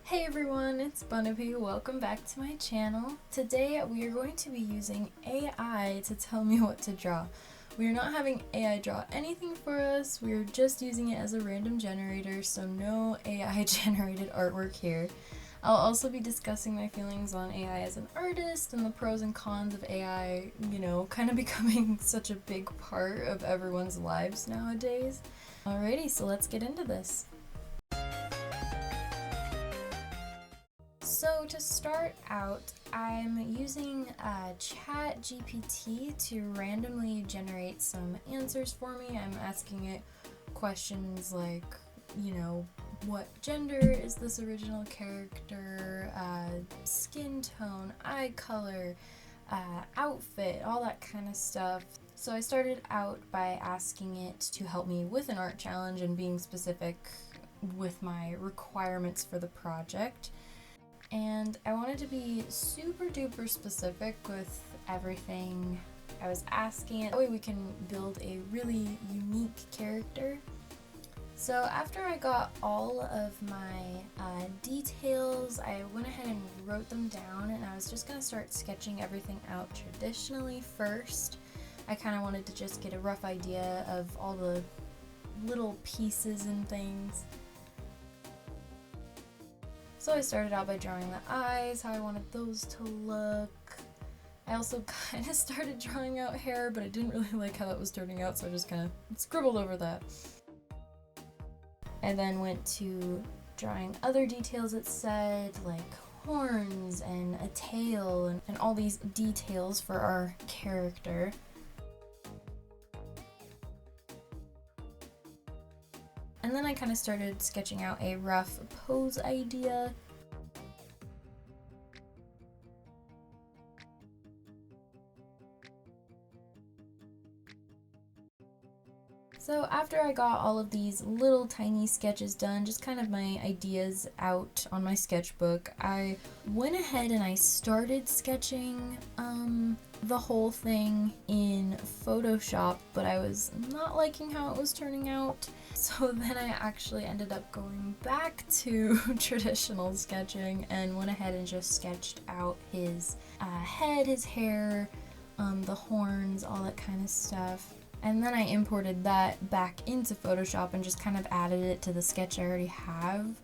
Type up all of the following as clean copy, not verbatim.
Hey everyone, it's Bunnibi. Welcome back to my channel. Today we are going to be using AI to tell me what to draw. We are not having AI draw anything for us, we are just using it as a random generator, so no AI generated artwork here. I'll also be discussing my feelings on AI as an artist and the pros and cons of AI, kind of becoming such a big part of everyone's lives nowadays. Alrighty, so let's get into this. So to start out, I'm using ChatGPT to randomly generate some answers for me. I'm asking it questions like, what gender is this original character, skin tone, eye color, outfit, all that kind of stuff. So I started out by asking it to help me with an art challenge and being specific with my requirements for the project. And I wanted to be super duper specific with everything I was asking it. That way we can build a really unique character. So after I got all of my details, I went ahead and wrote them down, and I was just going to start sketching everything out traditionally first. I kind of wanted to just get a rough idea of all the little pieces and things. So I started out by drawing the eyes, how I wanted those to look. I also kind of started drawing out hair, but I didn't really like how that was turning out, so I just kind of scribbled over that. I then went to drawing other details it said, like horns and a tail and all these details for our character. And then I kind of started sketching out a rough pose idea. So after I got all of these little tiny sketches done, just kind of my ideas out on my sketchbook, I went ahead and I started sketching the whole thing in Photoshop, but I was not liking how it was turning out. So then I actually ended up going back to traditional sketching and went ahead and just sketched out his head, his hair, the horns, all that kind of stuff. And then I imported that back into Photoshop and just kind of added it to the sketch I already have.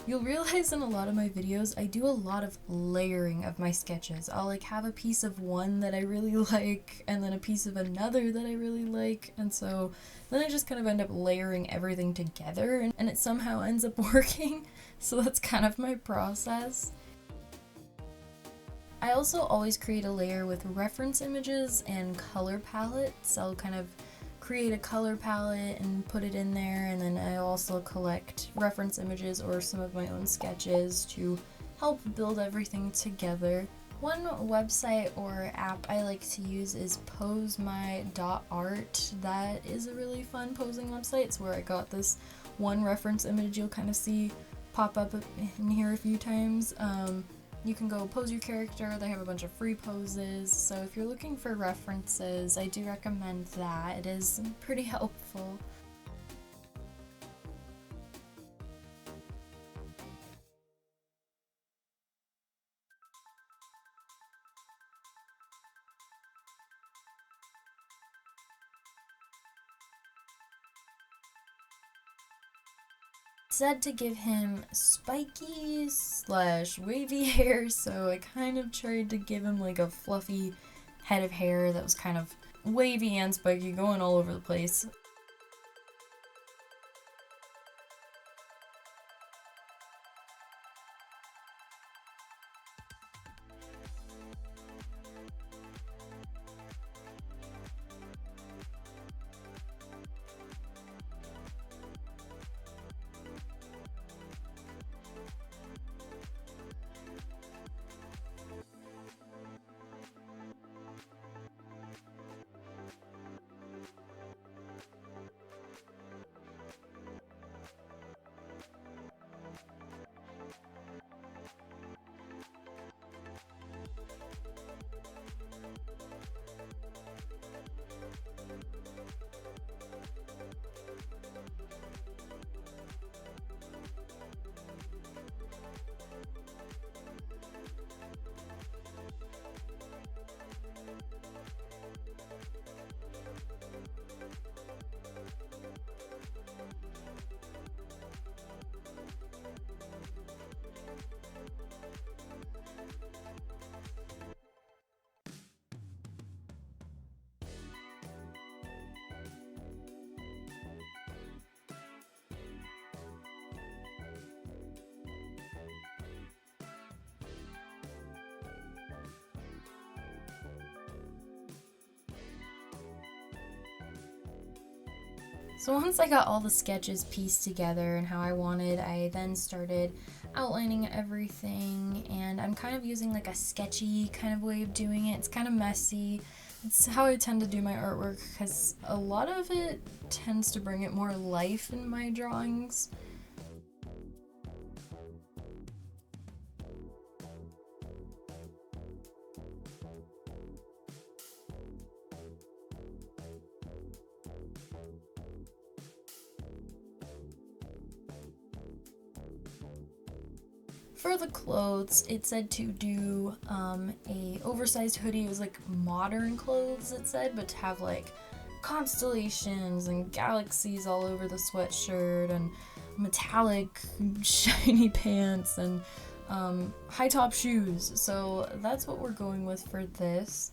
You'll realize in a lot of my videos, I do a lot of layering of my sketches. I'll have a piece of one that I really like, and then a piece of another that I really like, and so then I just kind of end up layering everything together, and it somehow ends up working. So that's kind of my process. I also always create a layer with reference images and color palettes. I'll kind of create a color palette and put it in there, and then I also collect reference images or some of my own sketches to help build everything together. One website or app I like to use is posemy.art. That is a really fun posing website. It's where I got this one reference image you'll kind of see pop up in here a few times. You can go pose your character, they have a bunch of free poses, so if you're looking for references, I do recommend that. It is pretty helpful. Said to give him spiky / wavy hair, so I kind of tried to give him a fluffy head of hair that was kind of wavy and spiky, going all over the place. So once I got all the sketches pieced together and how I wanted, I then started outlining everything, and I'm kind of using like a sketchy kind of way of doing it. It's kind of messy. It's how I tend to do my artwork because a lot of it tends to bring it more life in my drawings. For the clothes, it said to do a oversized hoodie. It was like modern clothes, it said, but to have like constellations and galaxies all over the sweatshirt and metallic shiny pants and high top shoes. So that's what we're going with for this.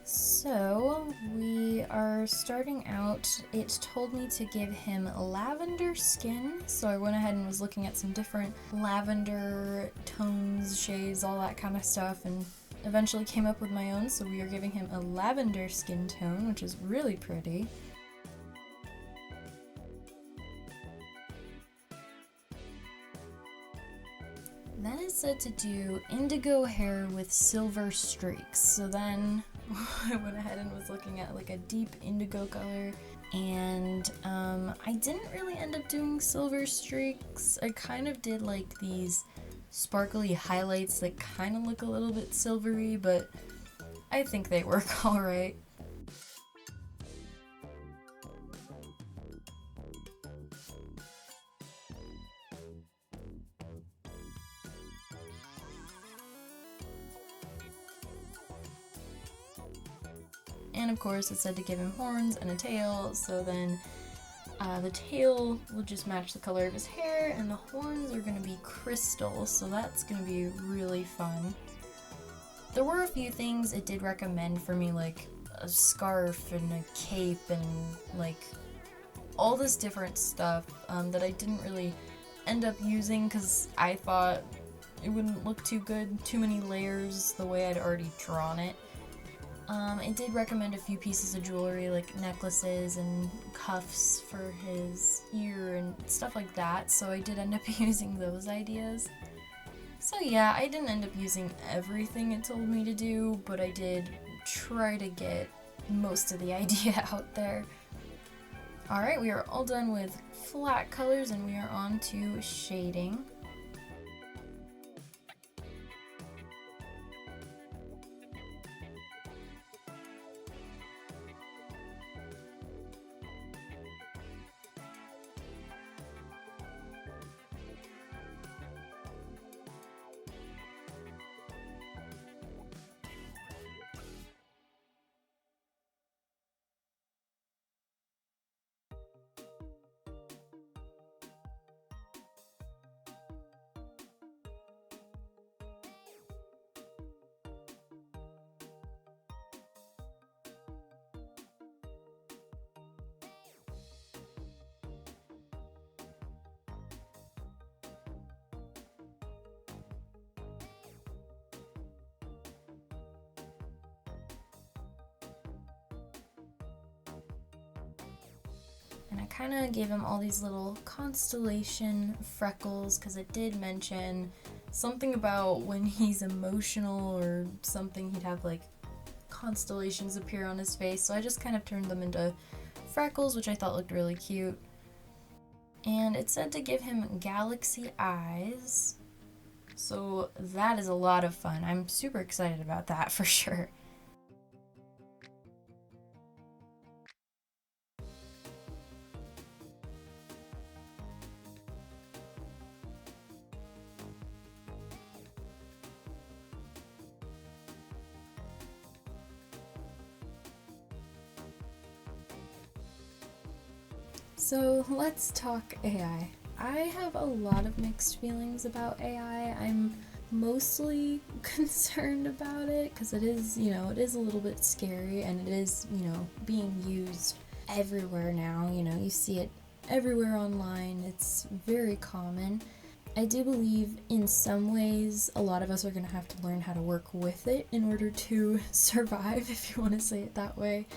So we are starting out. It told me to give him lavender skin, so I went ahead and was looking at some different lavender tones, shades, all that kind of stuff, and eventually came up with my own. So we are giving him a lavender skin tone, which is really pretty. Then it said to do indigo hair with silver streaks. So then I went ahead and was looking at like a deep indigo color, and I didn't really end up doing silver streaks. I kind of did like these sparkly highlights that kind of look a little bit silvery, but I think they work all right. And of course it said to give him horns and a tail, so then the tail will just match the color of his hair, and the horns are going to be crystal, so that's going to be really fun. There were a few things it did recommend for me, like a scarf and a cape and like all this different stuff that I didn't really end up using because I thought it wouldn't look too good, too many layers the way I'd already drawn it. It did recommend a few pieces of jewelry, like necklaces and cuffs for his ear and stuff like that, so I did end up using those ideas. So yeah, I didn't end up using everything it told me to do, but I did try to get most of the idea out there. Alright, we are all done with flat colors and we are on to shading. And I kind of gave him all these little constellation freckles because it did mention something about when he's emotional or something, he'd have like constellations appear on his face, so I just kind of turned them into freckles, which I thought looked really cute. And it said to give him galaxy eyes, so that is a lot of fun. I'm super excited about that for sure. So let's talk AI. I have a lot of mixed feelings about AI. I'm mostly concerned about it because it is, it is a little bit scary, and it is, being used everywhere now. You see it everywhere online. It's very common. I do believe in some ways a lot of us are going to have to learn how to work with it in order to survive, if you want to say it that way.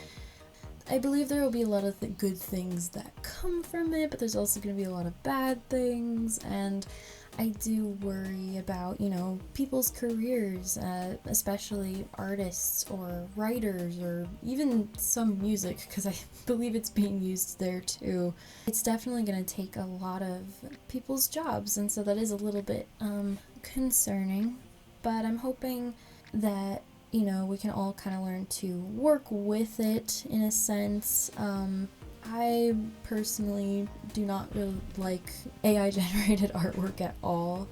I believe there will be a lot of good things that come from it, but there's also going to be a lot of bad things, and I do worry about, people's careers, especially artists or writers or even some music, because I believe it's being used there too. It's definitely going to take a lot of people's jobs, and so that is a little bit concerning, but I'm hoping that we can all kind of learn to work with it in a sense. I personally do not really like AI generated artwork at all.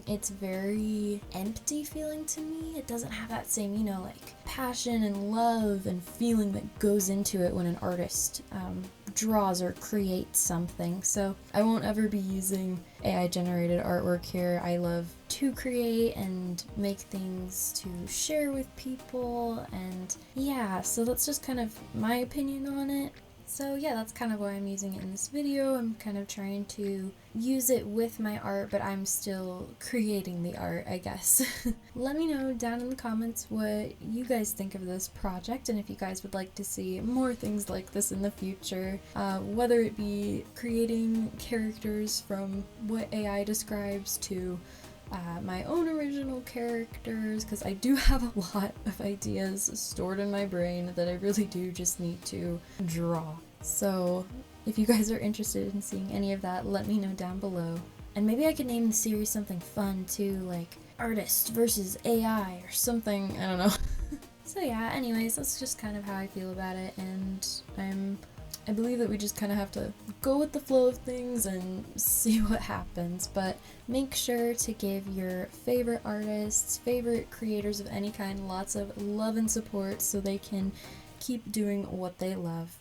It's very empty feeling to me. It doesn't have that same, passion and love and feeling that goes into it when an artist draws or creates something. So I won't ever be using AI generated artwork here. I love to create and make things to share with people, and yeah, so that's just kind of my opinion on it. So yeah, that's kind of why I'm using it in this video. I'm kind of trying to use it with my art, but I'm still creating the art, I guess. Let me know down in the comments what you guys think of this project, and if you guys would like to see more things like this in the future, whether it be creating characters from what AI describes to my own original characters, because I do have a lot of ideas stored in my brain that I really do just need to draw. So if you guys are interested in seeing any of that, let me know down below. And maybe I could name the series something fun too, like Artist versus AI or something, I don't know. So yeah, anyways, that's just kind of how I feel about it, and I believe that we just kind of have to go with the flow of things and see what happens, but make sure to give your favorite artists, favorite creators of any kind, lots of love and support so they can keep doing what they love.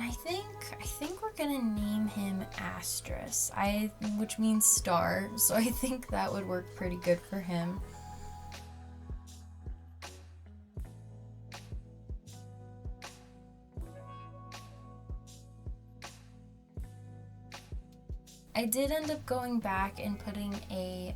I think we're gonna name him Asteris, which means star, so I think that would work pretty good for him. I did end up going back and putting a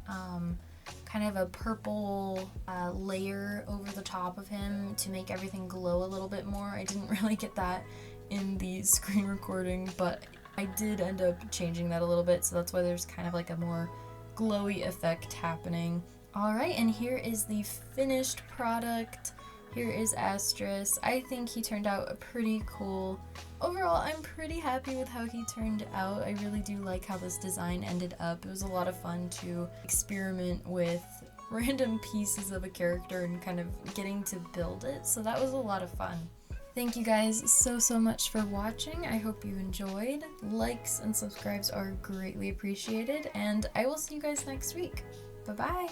kind of a purple layer over the top of him to make everything glow a little bit more. I didn't really get that in the screen recording, but I did end up changing that a little bit, so that's why there's kind of like a more glowy effect happening. Alright, and here is the finished product. Here is Asteris. I think he turned out pretty cool. Overall, I'm pretty happy with how he turned out. I really do like how this design ended up. It was a lot of fun to experiment with random pieces of a character and kind of getting to build it, so that was a lot of fun. Thank you guys so much for watching. I hope you enjoyed. Likes and subscribes are greatly appreciated, and I will see you guys next week. Bye-bye!